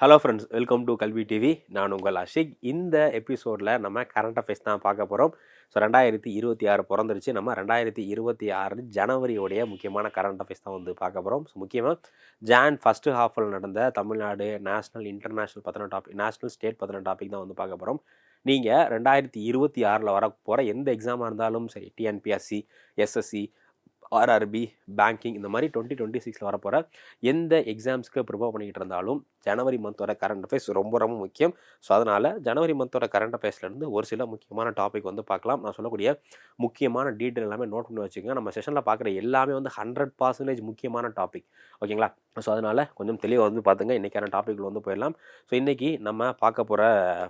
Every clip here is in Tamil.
ஹலோ ஃப்ரெண்ட்ஸ், வெல்கம் டு கல்வி டிவி. நான் உங்கள் ஆஷிக். இந்த எபிசோடில் நம்ம கரண்ட் அஃபேர்ஸ் தான் பார்க்க போகிறோம். ஸோ 2026 பிறந்துருச்சு. நம்ம 2026 ஜனவரியோடைய முக்கியமான கரண்ட் அஃபேர்ஸ் தான் வந்து பார்க்க போகிறோம். ஸோ முக்கியமாக ஃபஸ்ட்டு ஹாஃபில் நடந்த தமிழ்நாடு நேஷ்னல் இன்டர்நேஷ்னல் பற்றின டாபிக், நேஷ்னல் ஸ்டேட் பற்றின டாபிக் தான் வந்து பார்க்க போகிறோம். நீங்கள் 2026 வர போகிற எந்த எக்ஸாமாக இருந்தாலும் சரி, டிஎன்பிஎஸ்சி, எஸ்எஸ்சி, ஆர்ஆர்பி, பேங்கிங், இந்த மாதிரி 2026 வரப்போகிற எந்த எக்ஸாம்ஸ்க்கு ப்ரிப்பேர் பண்ணிக்கிட்டு இருந்தாலும் ஜனவரி மந்தோட கரண்ட் அஃபேர்ஸ் ரொம்ப ரொம்ப முக்கியம். ஸோ அதனால் ஜனவரி மந்தோட கரண்ட் அஃபேர்ஸ்லேருந்து ஒரு சில முக்கியமான டாபிக் வந்து பார்க்கலாம். நான் சொல்லக்கூடிய முக்கியமான டீட்டெயில் எல்லாமே நோட் பண்ணி வச்சுக்கோங்க. நம்ம செஷனில் பார்க்குற எல்லாமே வந்து 100% முக்கியமான டாபிக், ஓகேங்களா? ஸோ அதனால் கொஞ்சம் தெளிவாக வந்து பார்த்துங்க. இன்றைக்கான டாப்பிக்கில் வந்து போயிடலாம். ஸோ இன்றைக்கி நம்ம பார்க்க போகிற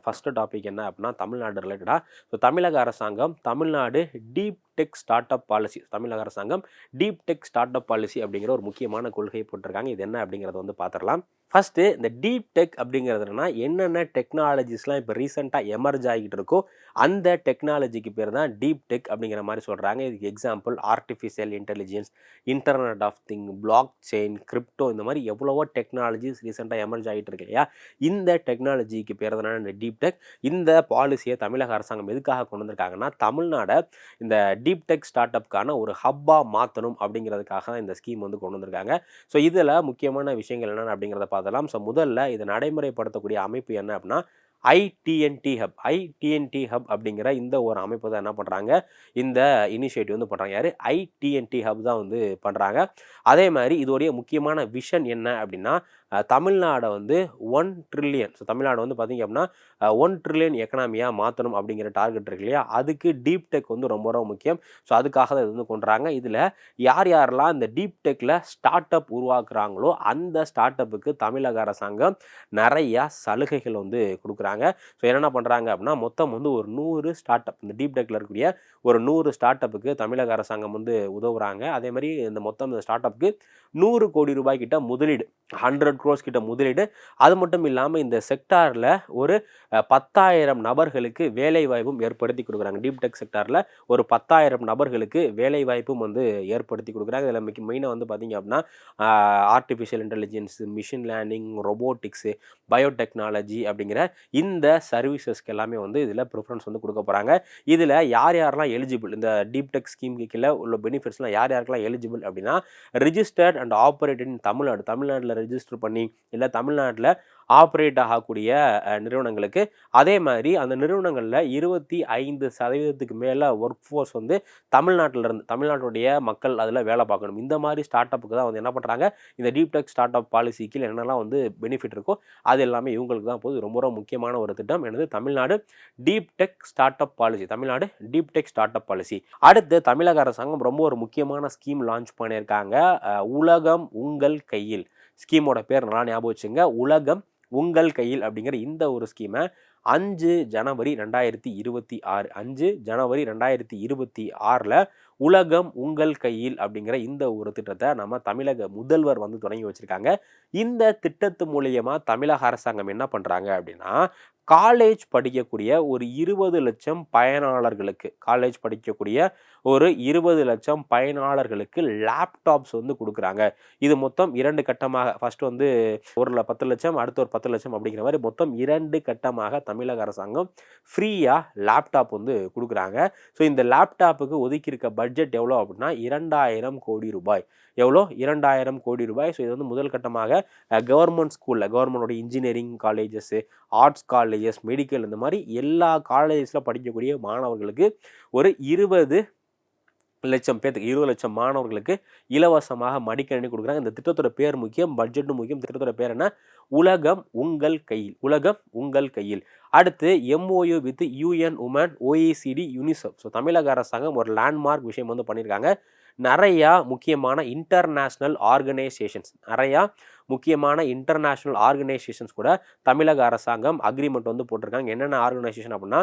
ஃபஸ்ட்டு டாபிக் என்ன அப்படின்னா, தமிழ்நாடு ரிலேட்டடாக. ஸோ தமிழக அரசாங்கம் Tamil Nadu deep tech start up policy, தமிழக அரசாங்கம் deep tech start up policy அப்படிங்கிற ஒரு முக்கியமான கொள்கையை போட்டிருக்காங்க. இது என்ன அப்படிங்கிறத வந்து பார்த்துடலாம். ஃபஸ்ட்டு இந்த டீப் டெக் அப்படிங்கிறதுனா என்னென்ன டெக்னாலஜிஸ்லாம் இப்போ ரீசெண்டாக எமர்ஜ் ஆகிட்டு இருக்கோ அந்த டெக்னாலஜிக்கு பேர் தான் டீப் டெக் அப்படிங்கிற மாதிரி சொல்கிறாங்க. இதுக்கு example artificial intelligence, internet of thing, block chain, crypto, இந்த மாதிரி எவ்வளவோ டெக்னாலஜிஸ் ரீசெண்டாக எமர்ஜ் ஆகிட்டு இருக்கு இல்லையா? இந்த டெக்னாலஜிக்கு பேர் தான் இந்த டீப் டெக். இந்த பாலிசியை தமிழக அரசாங்கம் எதுக்காக கொண்டு வந்திருக்காங்கன்னா, தமிழ்நாடை இந்த டீப் டெக் ஸ்டார்ட் அப்கான ஒரு ஹப்பாக மாற்றணும் அப்படிங்கிறதுக்காக தான் இந்த ஸ்கீம் வந்து கொண்டு வந்திருக்காங்க. ஸோ இதில் முக்கியமான விஷயங்கள் என்னென்ன அப்படிங்கிறத பார்த்தலாம். ஸோ முதல்ல இதை நடைமுறைப்படுத்தக்கூடிய அமைப்பு என்ன அப்படின்னா, ஐடிஎன்டி ஹப் அப்படிங்கிற இந்த ஒரு அமைப்பு தான் என்ன பண்ணுறாங்க, இந்த இனிஷியேட்டிவ் வந்து பண்ணுறாங்க. யார்? ஐடிஎன்டி ஹப் தான் வந்து பண்ணுறாங்க. அதே மாதிரி இதோடைய முக்கியமான விஷன் என்ன அப்படின்னா, தமிழ்நாடை வந்து 1 ட்ரில்லியன், ஸோ தமிழ்நாடு வந்து பார்த்திங்க அப்படின்னா 1 ட்ரில்லியன் எக்கனாமியாக மாற்றணும் அப்படிங்கிற டார்கெட் இருக்கு இல்லையா? அதுக்கு டீப் டெக் வந்து ரொம்ப ரொம்ப முக்கியம். ஸோ அதுக்காக தான் இது வந்து கொண்டுறாங்க. இதில் யாரெல்லாம் இந்த டீப் டெக்கில் ஸ்டார்ட் அப் உருவாக்குறாங்களோ அந்த ஸ்டார்ட் அப்புக்கு தமிழக அரசாங்கம் நிறையா சலுகைகள் வந்து கொடுக்குறாங்க. ஸோ என்னென்ன பண்ணுறாங்க அப்படின்னா, மொத்தம் வந்து ஒரு 100 ஸ்டார்ட் அப், இந்த டீப் டெக்கில் இருக்கக்கூடிய ஒரு 100 ஸ்டார்ட் அப்புக்கு தமிழக அரசாங்கம் வந்து உதவுறாங்க. அதே மாதிரி இந்த மொத்தம் இந்த ஸ்டார்ட் அப்புக்கு 100 கோடி ரூபாய் கிட்ட முதலீடு, 100 crores கிட்ட முதலீடு. அது மட்டும் இல்லாமல் இந்த செக்டாரில் ஒரு 10,000 நபர்களுக்கு வேலை வாய்ப்பும் ஏற்படுத்தி கொடுக்குறாங்க. டீப் டெக் செக்டாரில் ஒரு 10,000 நபர்களுக்கு வேலை வாய்ப்பும் வந்து ஏற்படுத்தி கொடுக்குறாங்க. இதில் மெயினாக வந்து பார்த்திங்க அப்படின்னா artificial intelligence, machine learning, robotics, biotechnology அப்படிங்கிற இந்த சர்வீசஸ்க்கு எல்லாமே வந்து இதில் ப்ரிஃபரன்ஸ் வந்து கொடுக்க போகிறாங்க. இதில் யாரெல்லாம் எலிஜிபிள், இந்த டீப் டெக் ஸ்கீமுக்கு கீழே உள்ள பெனிஃபிட்ஸ்லாம் யாருக்கெல்லாம் எலிஜிபிள் அப்படின்னா, ரிஜிஸ்டர்ட் அண்ட் ஆப்ரேட்டட் இன் தமிழ்நாட்டில் ரெஜிஸ்டர் பண்ணி இல்லை தமிழ்நாட்டில் ஆப்ரேட் ஆகக்கூடிய நிறுவனங்களுக்கு. அதே மாதிரி அந்த நிறுவனங்களில் 25% மேலே ஒர்க் ஃபோர்ஸ் வந்து தமிழ்நாட்டுடைய மக்கள் அதில் வேலை பார்க்கணும். இந்த மாதிரி ஸ்டார்ட் அப்புக்கு தான் வந்து என்ன பண்ணுறாங்க, இந்த டீப் டெக் ஸ்டார்ட் அப் பாலிசிக்கு என்னென்னலாம் வந்து பெனிஃபிட் இருக்கோ அது எல்லாமே இவங்களுக்கு தான் போகுது. ரொம்ப ரொம்ப முக்கியமான ஒரு திட்டம் எனது Tamil Nadu deep tech start up policy, Tamil Nadu deep tech start up policy. அடுத்து தமிழக அரசாங்கம் ரொம்ப ஒரு முக்கியமான ஸ்கீம் லான்ச் பண்ணியிருக்காங்க. உலகம் உங்கள் கையில், ஸ்கீமோட பேர் நல்லா ஞாபகம் வச்சுங்க, உலகம் உங்கள் கையில் அப்படிங்கிற இந்த ஒரு ஸ்கீமை 5 ஜனவரி 2026, 5 ஜனவரி 2026 உலகம் உங்கள் கையில் அப்படிங்கிற இந்த ஒரு திட்டத்தை நம்ம தமிழக முதல்வர் வந்து தொடங்கி வச்சிருக்காங்க. இந்த திட்டத்து மூலியமா தமிழக அரசாங்கம் என்ன பண்றாங்க அப்படின்னா, காலேஜ் படிக்கக்கூடிய ஒரு 20 லட்சம் பயனாளர்களுக்கு, காலேஜ் படிக்கக்கூடிய ஒரு 20 லட்சம் பயனாளர்களுக்கு லேப்டாப்ஸ் வந்து கொடுக்குறாங்க. இது மொத்தம் 2 கட்டமாக, ஃபர்ஸ்ட் வந்து ஒரு 10 லட்சம், அடுத்து ஒரு 10 லட்சம் அப்படிங்கிற மாதிரி மொத்தம் 2 கட்டமாக தமிழக அரசாங்கம் ஃப்ரீயாக லேப்டாப் வந்து கொடுக்குறாங்க. ஸோ இந்த லேப்டாப்புக்கு ஒதுக்கி இருக்க பட்ஜெட் எவ்வளோ அப்படின்னா 2000 கோடி ரூபாய். எவ்வளோ? 2000 கோடி ரூபாய். ஸோ இது வந்து முதல் கட்டமாக கவர்மெண்ட் ஸ்கூலில், கவர்மெண்டோட engineering colleges, arts colleges, medical, இந்த மாதிரி எல்லா காலேஜஸில் படிக்கக்கூடிய மாணவர்களுக்கு ஒரு 20 லட்சம் பேருக்கு, 20 லட்சம் மாணவர்களுக்கு இலவசமாக மடிக்கணினி கொடுக்குறாங்க. இந்த திட்டத்தோட பேர் முக்கியம், பட்ஜெட்டும் முக்கியம். திட்டத்தோட பேர் என்ன? உலகம் உங்கள் கையில், உலகம் உங்கள் கையில். அடுத்து MOU with UN women, OECD, UNICEF. So தமிழக அரசாங்கம் ஒரு லேண்ட்மார்க் விஷயம் வந்து பண்ணியிருக்காங்க. நிறையா முக்கியமான இன்டர்நேஷ்னல் ஆர்கனைசேஷன்ஸ் கூட தமிழக அரசாங்கம் அக்ரிமெண்ட் வந்து போட்டிருக்காங்க. என்னென்ன ஆர்கனைசேஷன் அப்படின்னா,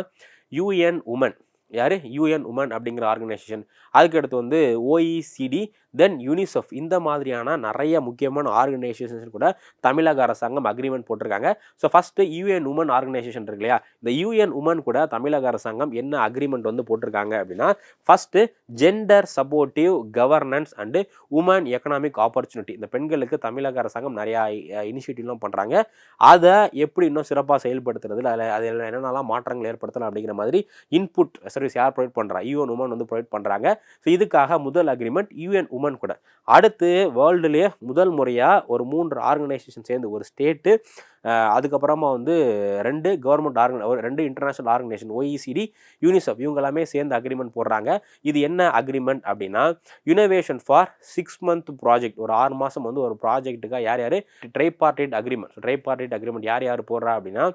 UN உமன், யார்? UN உமன் அப்படிங்கிற ஆர்கனைசேஷன். அதுக்கடுத்து வந்து OECD, தென் யூனிசெஃப் இந்த மாதிரியான நிறைய முக்கியமான ஆர்கனைசேஷன் கூட தமிழக அரசாங்கம் அக்ரிமெண்ட் போட்டிருக்காங்க. So first UN women organisation இருக்கு இல்லையா, இந்த யூஎன் உமன் கூட தமிழக அரசாங்கம் என்ன அக்ரிமெண்ட் வந்து போட்டிருக்காங்க அப்படின்னா, first gender supportive governance and woman economic opportunity. இந்த பெண்களுக்கு தமிழக அரசாங்கம் நிறையா இனிஷியேட்டிவ்லாம் பண்ணுறாங்க. அதை எப்படி இன்னும் சிறப்பாக செயல்படுத்துறதுல அதில் என்னென்னலாம் மாற்றங்கள் ஏற்படுத்தலாம் அப்படிங்கிற மாதிரி இன்புட் சர்வீஸ் யார் ப்ரொவைட் பண்ணுறா, யூஎன் உமன் வந்து ப்ரொவைட் பண்ணுறாங்க. ஸோ இதுக்காக முதல் அக்ரிமெண்ட் யூஎன் உமன் கூட. அடுத்து வேர்ல்டுலேயே முதல் முறையாக ஒரு 3 ஆர்கனைசேஷன் சேர்ந்து, ஒரு ஸ்டேட்டு, அதுக்கப்புறமா வந்து 2 கவர்மெண்ட் ஒரு 2 இன்டர்நேஷனல் ஆர்கனைசேஷன் OECD, யூனிசெஃப் இவங்க எல்லாமே சேர்ந்து அக்ரிமெண்ட் போடுறாங்க. இது என்ன அக்ரிமெண்ட் அப்படின்னா, இனோவேஷன் ஃபார் 6 மந்த் ப்ராஜெக்ட். ஒரு 6 மாதம் வந்து ஒரு ப்ராஜெக்ட்டுக்காக யார் ட்ரைபார்டைட் அக்ரிமெண்ட். ட்ரைபார்டைட் அக்ரிமெண்ட் யார் போடுறா அப்படின்னா,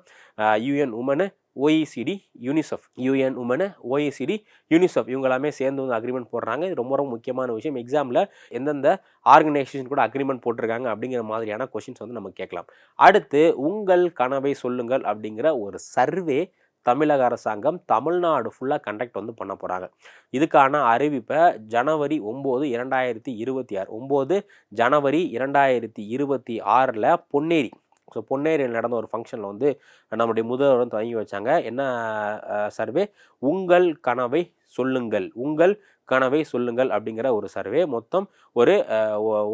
UN woman, OECD, UNICEF. UN woman, OECD, UNICEF இவங்க எல்லாமே சேர்ந்து வந்து அக்ரிமெண்ட் போடுறாங்க. இது ரொம்ப ரொம்ப முக்கியமான விஷயம். எக்ஸாமில் எந்தெந்த ஆர்கனைசேஷன் கூட அக்ரிமெண்ட் போட்டிருக்காங்க அப்படிங்கிற மாதிரியான கொஷின்ஸ் வந்து நம்ம கேட்கலாம். அடுத்து உங்கள் கனவை சொல்லுங்கள் அப்படிங்கிற ஒரு சர்வே தமிழக அரசாங்கம் தமிழ்நாடு ஃபுல்லாக கண்டக்ட் வந்து பண்ண போகிறாங்க. இதுக்கான அறிவிப்பை ஜனவரி 9, 2026 9 ஜனவரி 2026 பொன்னேரி. ஸோ பொன்னேரியில் நடந்த ஒரு ஃபங்க்ஷனில் வந்து நம்முடைய முதல்வர் வந்து தொடங்கி வச்சாங்க. என்ன சர்வே? உங்கள் கனவை சொல்லுங்கள், உங்கள் கனவை சொல்லுங்கள் அப்படிங்கிற ஒரு சர்வே. மொத்தம் ஒரு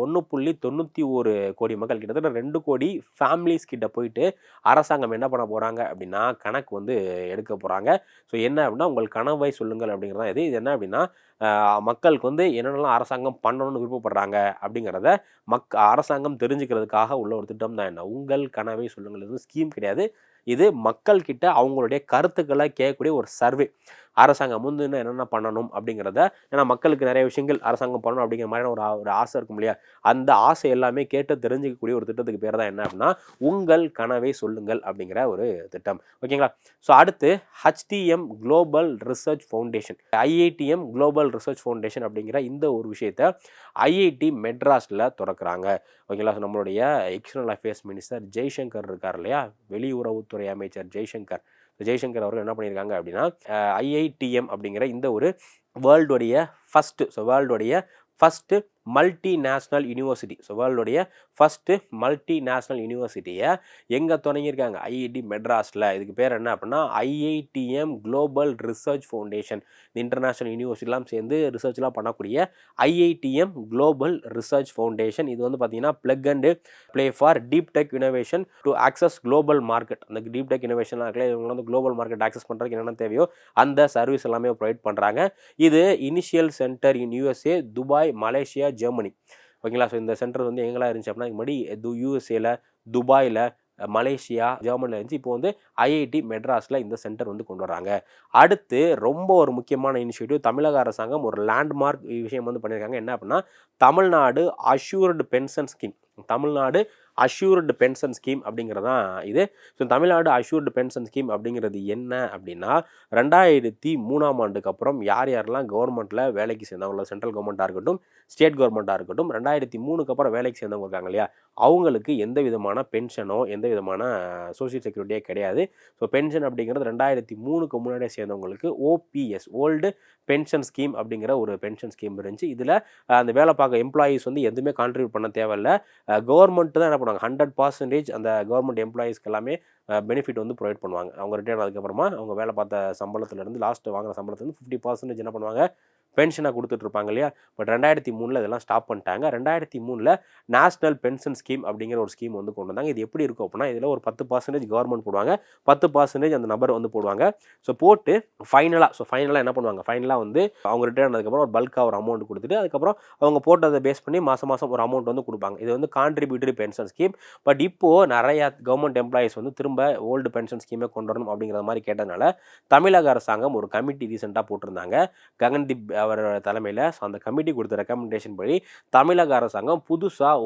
1.91 கோடி மக்கள், கிட்டத்தட்ட 2 கோடி ஃபேமிலிஸ் கிட்ட போயிட்டு அரசாங்கம் என்ன பண்ண போகிறாங்க அப்படின்னா கணக்கு வந்து எடுக்க போகிறாங்க. ஸோ என்ன அப்படின்னா உங்கள் கனவை சொல்லுங்கள் அப்படிங்கிறதான் இது என்ன அப்படின்னா, மக்களுக்கு வந்து என்னென்னலாம் அரசாங்கம் பண்ணணும்னு விருப்பப்படுறாங்க அப்படிங்கிறத அரசாங்கம் தெரிஞ்சுக்கிறதுக்காக உள்ள ஒரு திட்டம் தான் என்ன உங்கள் கனவை சொல்லுங்கள். இது ஸ்கீம் கிடையாது, இது மக்கள்கிட்ட அவங்களுடைய கருத்துக்களை கேட்கக்கூடிய ஒரு சர்வே. அரசாங்கம் வந்து இன்னும் என்னென்ன பண்ணணும் அப்படிங்கிறத, ஏன்னா மக்களுக்கு நிறைய விஷயங்கள் அரசாங்கம் பண்ணணும் அப்படிங்கிற மாதிரியான ஒரு ஆசை இருக்கும் இல்லையா, அந்த ஆசை எல்லாமே கேட்டு தெரிஞ்சிக்கக்கூடிய ஒரு திட்டத்துக்கு பேர் தான் என்ன அப்படின்னா உங்கள் கனவை சொல்லுங்கள் அப்படிங்கிற ஒரு திட்டம். ஓகேங்களா? ஸோ அடுத்து HTM global research foundation, IITM global research foundation அப்படிங்கிற இந்த ஒரு விஷயத்தை IIT மெட்ராஸில் திறக்கிறாங்க. ஓகேங்களா? ஸோ நம்மளுடைய எக்ஸ்டர்னல் அஃபேர்ஸ் மினிஸ்டர் ஜெய்சங்கர் இருக்கார் இல்லையா, வெளியுறவுத்துறை அமைச்சர் ஜெய்சங்கர் அவர்கள் என்ன பண்ணியிருக்காங்க அப்படின்னா, IITM அப்படிங்கிற இந்த ஒரு வேர்ல்டுடைய ஃபஸ்ட்டு மல்டிநேஷ்னல் யூனிவர்சிட்டி, ஸோ வேர்ல்டுடைய ஃபஸ்ட்டு மல்டிநேஷ்னல் யூனிவர்சிட்டியை எங்கே தொடங்கியிருக்காங்க? IIT மெட்ராஸில். இதுக்கு பேர் என்ன அப்படின்னா IITM குளோபல் ரிசர்ச் ஃபவுண்டேஷன். இந்த இன்டர்நேஷ்னல் யூனிவர்சிட்டிலாம் சேர்ந்து ரிசர்ச்லாம் பண்ணக்கூடிய IITM குளோபல் ரிசர்ச் ஃபவுண்டேஷன். இது வந்து பார்த்தீங்கன்னா plug and play for deep tech innovation to access global market. அந்த டீப் டெக் இனோவேஷன்லாம் இருக்குல்ல, இவங்க வந்து குளோபல் மார்க்கெட் ஆக்சஸ் பண்ணுறதுக்கு என்னென்ன தேவையோ அந்த சர்வீஸ் எல்லாமே ப்ரொவைட் பண்ணுறாங்க. இது initial centre in USA, Dubai, Malaysia, Germany. ஓகேங்களா? ஸோ இந்த சென்டர் வந்து எங்கெல்லாம் இருந்துச்சு அப்படின்னா, முன்னாடி USA, துபாயில், மலேசியா, ஜெர்மனியில் இருந்துச்சு. இப்போ வந்து IIT மெட்ராஸில் இந்த சென்டர் வந்து கொண்டு வராங்க. அடுத்து ரொம்ப ஒரு முக்கியமான இனிஷியேட்டிவ், தமிழக அரசாங்கம் ஒரு லேண்ட்மார்க் விஷயம் வந்து பண்ணியிருக்காங்க. என்ன அப்படின்னா Tamil Nadu assured pension scheme. Tamil Nadu assured pension scheme அப்படிங்கிறதான் இது. So Tamil Nadu assured pension scheme அப்படிங்கிறது என்ன அப்படின்னா, 2003ஆம் ஆண்டுக்கு அப்புறம் யாரெல்லாம் கவர்மெண்ட்டில் வேலைக்கு சேர்ந்தவங்கள, சென்ட்ரல் கவர்மெண்ட்டாக இருக்கட்டும், ஸ்டேட் கவர்மெண்ட்டாக இருக்கட்டும், 2003க்கு அப்புறம் வேலைக்கு சேர்ந்தவங்க இருக்காங்க இல்லையா, அவங்களுக்கு எந்த விதமான பென்ஷனோ எந்த விதமான சோஷியல் செக்யூரிட்டியே கிடையாது. ஸோ பென்ஷன் அப்படிங்கிறது 2003க்கு முன்னாடியே சேர்ந்தவங்களுக்கு OPS, ஓல்டு பென்ஷன் ஸ்கீம் அப்படிங்கிற ஒரு பென்ஷன் ஸ்கீம் இருந்துச்சு. இதில் அந்த வேலை பார்க்க எம்ப்ளாயீஸ் வந்து எதுவுமே கான்ட்ரிபியூட் பண்ண தேவையில்லை. கவர்மெண்ட் தான் என்ன பண்ணுவாங்க, 100% அந்த கவர்மெண்ட் எம்ப்ளாயீஸ்க்கு எல்லாமே பெனிஃபிட் வந்து ப்ரொவைட் பண்ணுவாங்க. அவங்க ரிட்டையர் ஆனதுக்கப்புறமா அவங்க வேலை பார்த்த சம்பளத்துலேருந்து லாஸ்ட்டு வாங்கின சம்பளத்துலேருந்து 50% என்ன பண்ணுவாங்க, பென்ஷனாக கொடுத்துட்ருப்பாங்க இல்லையா. பட் 2003 இதெல்லாம் ஸ்டாப் பண்ணிட்டாங்க. 2003 நேஷ்னல் பென்ஷன் ஸ்கீம் அப்படிங்கிற ஒரு ஸ்கீம் வந்து கொண்டு வந்தாங்க. இது எப்படி இருக்கும் அப்படின்னா, இதில் ஒரு 10% கவர்மெண்ட் போடுவாங்க, 10% அந்த நபர் வந்து போடுவாங்க. ஸோ போட்டு ஃபைனலாக என்ன பண்ணுவாங்க, ஃபைனலாக வந்து அவங்க ரிட்டையர் ஆனதுக்கப்புறம் ஒரு பல்காக ஒரு அமௌண்ட் கொடுத்துட்டு அதுக்கப்புறம் அவங்க போட்டதை பேஸ் பண்ணி மாதம் ஒரு அமௌண்ட் வந்து கொடுப்பாங்க. இது வந்து கான்ட்ரிபியூட்டரி பென்ஷன் ஸ்கீம். பட் இப்போது நிறையா கவர்மெண்ட் எம்ப்ளாயீஸ் வந்து திரும்ப ஓல்டு பென்ஷன் ஸ்கீமே கொண்டு வரணும் அப்படிங்கிற மாதிரி கேட்டதுனால தமிழக அரசாங்கம் ஒரு கமிட்டி ரீசெண்டாக போட்டிருந்தாங்க, ககன்தீப் அவர் தலைமையில். ஸோ அந்த கமிட்டி கொடுத்த ரெக்கமெண்டேஷன் படி தமிழக அரசாங்கம் புதுசாக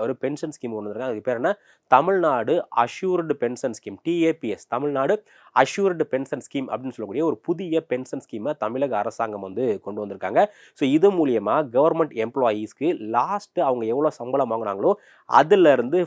ஒரு பென்ஷன் ஸ்கீம் கொண்டு வந்திருக்காங்க. அதுக்கு பேர் என்ன, Tamil Nadu assured pension scheme, TAPS, Tamil Nadu assured pension scheme அப்படின்னு சொல்லக்கூடிய ஒரு புதிய பென்ஷன் ஸ்கீமை தமிழக அரசாங்கம் வந்து கொண்டு வந்திருக்காங்க. ஸோ இது மூலியமாக கவர்மெண்ட் எம்ப்ளாயீஸ்க்கு லாஸ்ட்டு அவங்க எவ்வளோ சம்பளம் வாங்கினாங்களோ அதுலேருந்து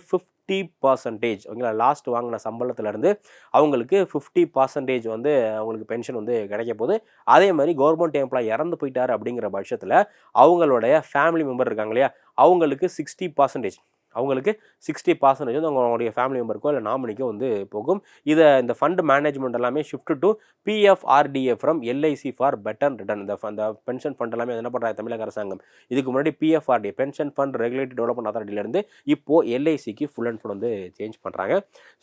50%. ஓகேங்களா, லாஸ்ட் வாங்கின சம்பளத்துலேருந்து அவங்களுக்கு 50% வந்து அவங்களுக்கு பென்ஷன் வந்து கிடைக்க போகுது. அதே மாதிரி கவர்மெண்ட் எம்ப்ளாய் இறந்து போயிட்டாரு அப்படிங்கிற பட்சத்தில் அவங்களுடைய ஃபேமிலி மெம்பர் இருக்காங்க இல்லையா, அவங்களுக்கு 60%, அவங்களுக்கு 60% வந்து அவங்களுடைய ஃபேமிலி மெம்பருக்கோ இல்லை நாமினிக்கோ வந்து போகும். இந்த ஃபண்ட் மேனேஜ்மெண்ட் எல்லாமே shift to PFRDA from LIC for better return. இந்த பென்ஷன் ஃபண்ட் எல்லாமே என்ன பண்ணுறாங்க தமிழக அரசாங்கம், இதுக்கு முன்னாடி PFRD pension fund regulatory development அத்தாரிட்டியிலேருந்து இப்போ எல்ஐசிக்கு ஃபுல் அண்ட் ஃபுல் வந்து சேஞ்ச் பண்ணுறாங்க.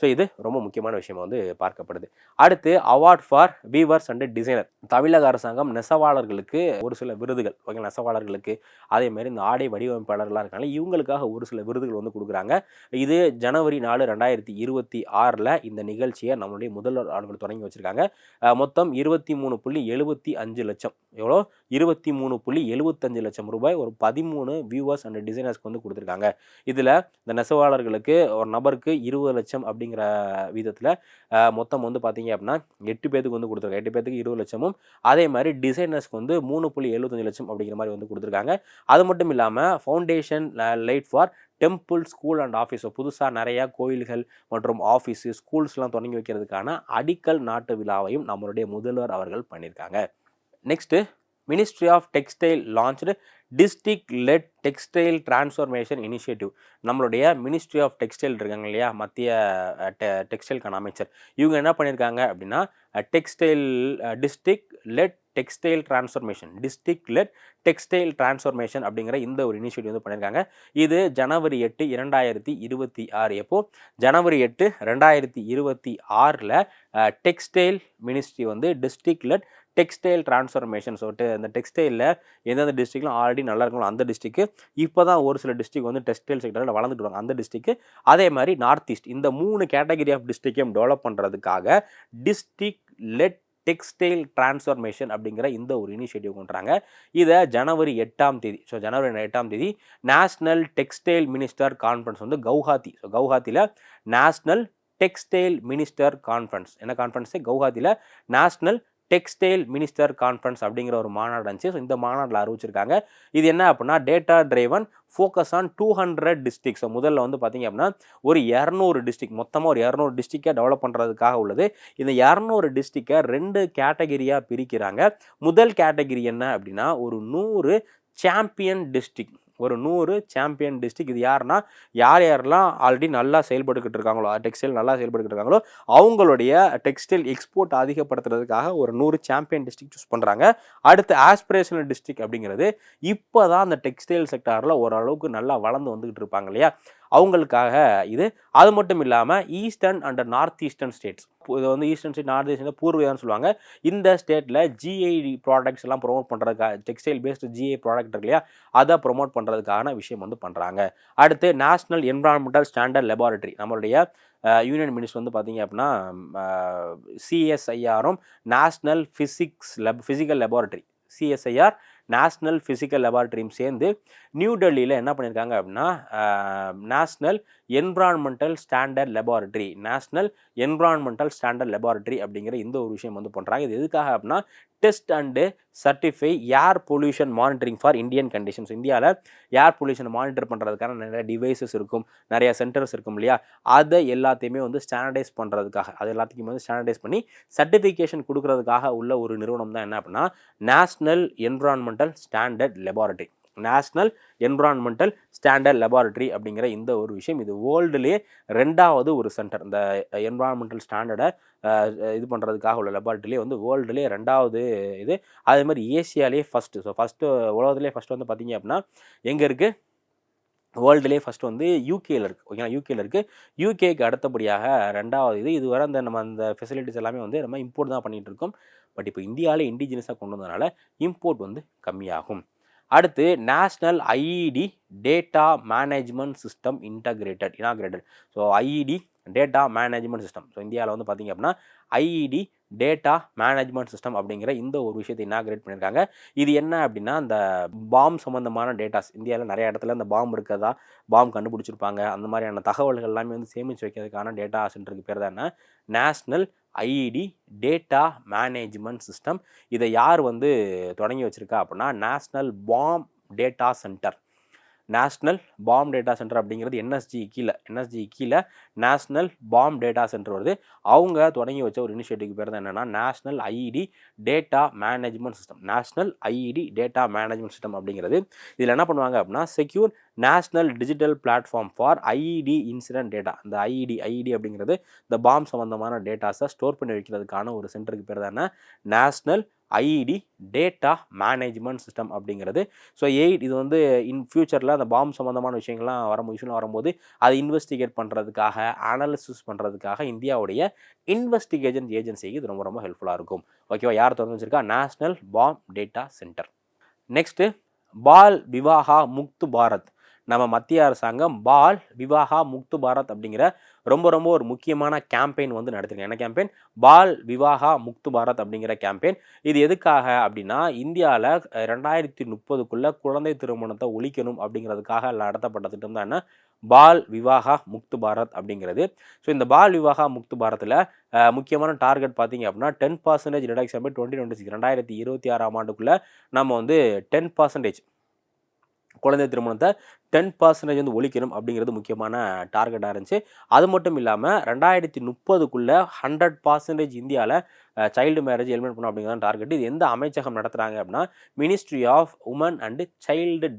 ஸோ இது ரொம்ப முக்கியமான விஷயமா வந்து பார்க்கப்படுது. அடுத்து award for weavers and designer. தமிழக அரசாங்கம் நெசவாளர்களுக்கு ஒரு சில விருதுகள், ஓகே, நெசவாளர்களுக்கு அதே மாதிரி இந்த ஆடை வடிவமைப்பாளர்களாக இருக்காங்க, இவங்களுக்காக ஒரு சில விருதுகள் வந்து கொடுக்குறாங்க. இது ஜனவரி 4, 2026 இந்த நிகழ்ச்சியை நம்மளுடைய முதல்வர் அவர்கள் தொடங்கி வச்சிருக்காங்க. மொத்தம் 23.75 லட்சம், எவ்வளோ 23.75 லட்சம் ரூபாய் ஒரு 13 வியூவர்ஸ் அண்ட் டிசைனர்ஸ்க்கு வந்து கொடுத்துருக்காங்க. இதில் இந்த நெசவாளர்களுக்கு ஒரு நபருக்கு 20 லட்சம் அப்படிங்கிற விதத்தில் மொத்தம் வந்து பார்த்தீங்க அப்படின்னா 8 பேருக்கு வந்து கொடுத்துருக்காங்க. 8 பேருக்கு 20 லட்சமும், அதே மாதிரி டிசைனர்ஸ்க்கு வந்து 3.75 லட்சம் அப்படிங்கிற மாதிரி வந்து கொடுத்துருக்காங்க. அது மட்டும் இல்லாமல் foundation light for temple, school and office, புதுசாக நிறையா கோயில்கள் மற்றும் ஆஃபீஸு, ஸ்கூல்ஸ்லாம் தொடங்கி வைக்கிறதுக்கான அடிக்கல் நாட்டு விழாவையும் நம்மளுடைய முதல்வர் அவர்கள் பண்ணியிருக்காங்க. Next ministry of textile launched district led textile transformation initiative. நம்மளுடைய மினிஸ்ட்ரி ஆஃப் டெக்ஸ்டைல் இருக்காங்க இல்லையா, மத்திய டெக்ஸ்டைல்கான அமைச்சர், இவங்க என்ன பண்ணியிருக்காங்க அப்படின்னா textile district led textile transformation அப்படிங்கிற இந்த ஒரு இனிஷியேட்டிவ் வந்து பண்ணியிருக்காங்க. இது ஜனவரி 8, 2026. எப்போ ஜனவரி 8, 2026 டெக்ஸ்டைல் மினிஸ்ட்ரி வந்து டிஸ்ட்ரிக்ட் லெட் டெக்ஸ்டைல் டிரான்ஸ்ஃபர்மேஷன் சொல்லிட்டு இந்த டெக்ஸ்டைலில் எந்தெந்த டிஸ்ட்ரிக்ட்லாம் ஆல்ரெடி நல்லா இருக்கும் அந்த டிஸ்ட்ரிக்ட், இப்போ தான் ஒரு சில டிஸ்ட்ரிக்ட் வந்து டெக்ஸ்டைல் செக்டரில் வளர்ந்துட்டு வாங்க அந்த டிஸ்ட்ரிக்ட், அதே மாதிரி நார்த் ஈஸ்ட், இந்த 3 கேட்டகரி ஆஃப் டிஸ்ட்ரிக்டையும் டெவலப் பண்ணுறதுக்காக டிஸ்ட்ரிக்ட் லெட் டெக்ஸ்டைல் டிரான்ஸ்ஃபர்மேஷன் அப்படிங்கிற இந்த ஒரு இனிஷியேட்டிவ் கொண்டுறாங்க. இதை ஜனவரி 8ஆம் தேதி, ஸோ ஜனவரி 8ஆம் தேதி national textile minister conference Guwahati கவுஹாத்தி, ஸோ கவுஹாத்தியில் நேஷ்னல் டெக்ஸ்டைல் மினிஸ்டர் கான்ஃபரன்ஸ், என்ன கான்ஃபரன்ஸு, கவுஹாத்தியில் நேஷ்னல் டெக்ஸ்டைல் மினிஸ்டர் கான்ஃபரன்ஸ் அப்படிங்கிற ஒரு மாநாடு இருந்துச்சு. ஸோ இந்த மாநாட்டில் அறிவிச்சிருக்காங்க. இது என்ன அப்படின்னா data driven focus on 200 district. So முதல்ல வந்து பார்த்தீங்க அப்படின்னா ஒரு 200 டிஸ்ட்ரிக்ட், மொத்தமாக ஒரு 200 டிஸ்ட்ரிக்டை டெவலப் பண்ணுறதுக்காக உள்ளது. இந்த 200 டிஸ்ட்ரிக்டை 2 கேட்டகிரியாக பிரிக்கிறாங்க. முதல் கேட்டகிரி என்ன அப்படின்னா ஒரு 100 சாம்பியன் டிஸ்ட்ரிக்ட், ஒரு 100 சாம்பியன் டிஸ்ட்ரிக்ட். இது யாருன்னா யாரெல்லாம் ஆல்ரெடி நல்லா செயல்பட்டுக்கிட்டு இருக்காங்களோ, டெக்ஸ்டைல் நல்லா செயல்பட்டுக்கிட்டு இருக்காங்களோ அவங்களுடைய டெக்ஸ்டைல் எக்ஸ்போர்ட் அதிகப்படுத்துறதுக்காக ஒரு 100 சாம்பியன் டிஸ்ட்ரிக்ட் சூஸ் பண்ணுறாங்க. அடுத்து ஆஸ்பிரேஷனல் டிஸ்ட்ரிக்ட் அப்படிங்கிறது இப்போ தான் அந்த டெக்ஸ்டைல் செக்டாரில் ஓரளவுக்கு நல்லா வளர்ந்து வந்துக்கிட்டு இருப்பாங்க இல்லையா, அவங்களுக்காக இது. அது மட்டும் இல்லாமல் eastern and north eastern states, இது வந்து ஈஸ்டர்ன் ஸ்டேட், நார்த் ஈஸ்டர்ன் பூர்வீகம்னு சொல்லுவாங்க. இந்த ஸ்டேட்டில் ஜிஐடி ப்ராடக்ட்ஸ் எல்லாம் ப்ரொமோட் பண்ணுறதுக்காக, டெக்ஸ்டைல் பேஸ்டு ஜிஐ ப்ராடக்ட் இருக்கு இல்லையா, அதை ப்ரொமோட் பண்ணுறதுக்கான விஷயம் வந்து பண்ணுறாங்க. அடுத்து நேஷ்னல் என்விரான்மெண்டல் ஸ்டாண்டர்ட் லெபார்ட்டரி, நம்மளுடைய யூனியன் மினிஸ்டர் வந்து பார்த்தீங்க அப்படின்னா சிஎஸ்ஐஆரும் national physical laboratory, CSIR national physical லெபார்ட்டரியும் சேர்ந்து நியூ டெல்லியில் என்ன பண்ணியிருக்காங்க அப்படின்னா நேஷ்னல் என்விரான்மெண்டல் ஸ்டாண்டர்ட் லெபார்ட்டரி அப்படிங்கிற இந்த ஒரு விஷயம் வந்து பண்ணுறாங்க. இது எதுக்காக அப்படின்னா test and certify air pollution monitoring for Indian conditions. இந்தியாவில் ஏர் பொல்யூஷனை மானிட்டர் பண்ணுறதுக்கான நிறைய டிவைசஸ் இருக்கும், நிறைய சென்டர்ஸ் இருக்கும் இல்லையா, அதை எல்லாத்தையுமே வந்து ஸ்டாண்டர்டைஸ் பண்ணுறதுக்காக, அது எல்லாத்தையும் வந்து ஸ்டாண்டர்டைஸ் பண்ணி சர்டிஃபிகேஷன் கொடுக்கறதுக்காக உள்ள ஒரு நிறுவனம் தான் என்ன அப்படின்னா நேஷ்னல் என்விரான்மெண்டல் ஸ்டாண்டர்ட் லெபார்ட்டரி அப்படிங்கிற இந்த ஒரு விஷயம். இது வேர்ல்டுலேயே 2வது ஒரு சென்டர், இந்த என்விரான்மெண்டல் ஸ்டாண்டர்டை இது பண்ணுறதுக்காக உள்ள லெபார்ட்டரியிலே வந்து வேர்ல்டுலேயே 2வது இது. அதே மாதிரி ஏசியாலேயே ஃபஸ்ட்டு. ஸோ ஃபஸ்ட்டு உலகத்துலேயே ஃபஸ்ட்டு வந்து பார்த்தீங்க அப்படின்னா எங்கே இருக்குது, வேர்ல்டுலேயே ஃபஸ்ட்டு வந்து யூகேயில் இருக்குது. ஓகேங்களா, யூகேயில் இருக்குது. யூகேக்கு அடுத்தபடியாக 2வது இதுவரை அந்த ஃபெசிலிட்டிஸ் எல்லாமே வந்து நம்ம இம்போர்ட் தான் பண்ணிகிட்டு இருக்கோம். பட் இப்போ இந்தியாவில் இண்டிஜினஸாக கொண்டு வந்ததுனால இம்போர்ட் வந்து கம்மியாகும். அடுத்து national IED data management system inaugurated. So IET data management system, so இந்தியாவில் வந்து பார்த்திங்க அப்படின்னா ஐஇடி டேட்டா மேனேஜ்மெண்ட் சிஸ்டம் அப்படிங்கிற இந்த ஒரு விஷயத்தை இனாகிரேட் பண்ணியிருக்காங்க. இது என்ன அப்படின்னா இந்த பாம் சம்மந்தமான டேட்டாஸ், இந்தியாவில் நிறைய இடத்துல இந்த பாம் இருக்கிறதா, பாம் கண்டுபிடிச்சிருப்பாங்க, அந்த மாதிரியான தகவல்கள் எல்லாமே வந்து சேமித்து வைக்கிறதுக்கான டேட்டா சென்டருக்கு பேர் தான் என்ன, national IED data management system. இதை யார் வந்து தொடங்கி வச்சுருக்கா அப்படின்னா national bomb data centre. National bomb data centre அப்படிங்கிறது என்எஸ்ஜி கீழே நேஷ்னல் பாம் டேட்டா சென்டர் வருது. அவங்க தொடங்கி வச்ச ஒரு இனிஷியேட்டிவ் பேர் தான் என்னென்னா national IED data management system. National IED data management system அப்படிங்கிறது இதில் என்ன பண்ணுவாங்க அப்படின்னா secure national digital platform for IED incident data. இந்த ஐஇடி அப்படிங்கிறது இந்த பாம் சம்மந்தமான டேட்டாஸை ஸ்டோர் பண்ணி வைக்கிறதுக்கான ஒரு சென்டருக்கு பேர் தானே national IED data management system அப்படிங்கிறது. ஸோ இது வந்து இன் ஃபியூச்சரில் அந்த பாம் சம்மந்தமான விஷயங்கள்லாம் வரும்போது அதை இன்வெஸ்டிகேட் பண்ணுறதுக்காக அனாலிசிஸ் பண்ணுறதுக்காக இந்தியாவுடைய இன்வெஸ்டிகேஷன் ஏஜென்சிக்கு இது ரொம்ப ரொம்ப ஹெல்ப்ஃபுல்லாக இருக்கும். ஓகேவா? யார் திறந்து வச்சிருக்கா? National bomb data center. Next Bal Vivaha Mukt Bharat. நம்ம மத்திய அரசாங்கம் பால் விவாஹா முக்து பாரத் அப்படிங்கிற ரொம்ப ரொம்ப ஒரு முக்கியமான கேம்பெயின் வந்து நடத்திருக்காங்க. என்ன கேம்பெயின்? பால் விவாஹா முக்து பாரத் அப்படிங்கிற கேம்பெயின். இது எதுக்காக அப்படின்னா இந்தியாவில் 2030க்குள்ளே குழந்தை திருமணத்தை ஒழிக்கணும் அப்படிங்கிறதுக்காக நடத்தப்பட்ட திட்டம் தான் என்ன? பால் விவாஹா முக்து பாரத் அப்படிங்கிறது. ஸோ இந்த பால் விவாஹா முக்து பாரத்தில் முக்கியமான டார்கெட் பார்த்தீங்க அப்படின்னா 10% ரிடக்ஷன் பை 2026 2026ஆம் ஆண்டுக்குள்ளே நம்ம வந்து 10% குழந்தை திருமணத்தை 10% வந்து ஒழிக்கணும் அப்படிங்கிறது முக்கியமான டார்கெட்டாக இருந்துச்சு. அது மட்டும் இல்லாமல் 2030க்குள்ளே 100% இந்தியாவில் சைல்டு மேரேஜ் எலிமினேட் பண்ணணும் அப்படிங்கிறது டார்கெட். இது எந்த அமைச்சகம் நடத்துகிறாங்க அப்படின்னா ministry of women and child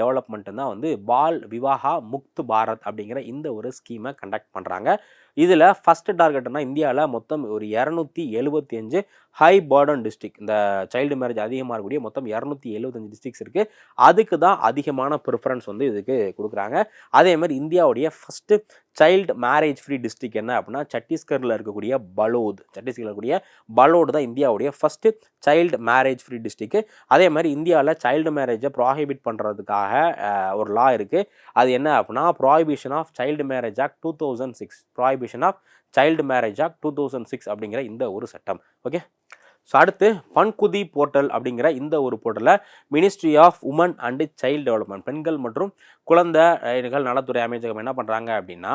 development தான் வந்து பால் விவாஹா முக்து பாரத் அப்படிங்கிற இந்த ஒரு ஸ்கீமை கண்டக்ட் பண்ணுறாங்க. இதில் ஃபஸ்ட்டு டார்கெட்னா இந்தியாவில் மொத்தம் ஒரு 275 ஹை பர்டன் டிஸ்ட்ரிக்ட், இந்த சைல்டு மேரேஜ் அதிகமாக இருக்கக்கூடிய மொத்தம் 275 டிஸ்ட்ரிக்ஸ் இருக்குது. அதுக்கு தான் அதிகமான ப்ரிஃபரன்ஸ் வந்து இதுக்கு கொடுக்குறாங்க. அதே மாதிரி இந்தியாவுடைய first child marriage free district என்ன அப்படின்னா சத்தீஸ்கரில் இருக்கக்கூடிய பலோடு தான் இந்தியாவுடைய first child marriage free district. அதே மாதிரி இந்தியாவில் சைல்டு மேரேஜை ப்ராஹிபிட் பண்ணுறதுக்காக ஒரு லா இருக்குது. அது என்ன அப்படின்னா prohibition of child marriage act 2006 அப்படிங்கிற இந்த ஒரு சட்டம். ஓகே. ஸோ அடுத்து பன்குதி போர்ட்டல் அப்படிங்கிற இந்த ஒரு போர்ட்டலில் ministry of women and child development, பெண்கள் மற்றும் குழந்தைகள் நலத்துறை அமைச்சகம் என்ன பண்ணுறாங்க அப்படின்னா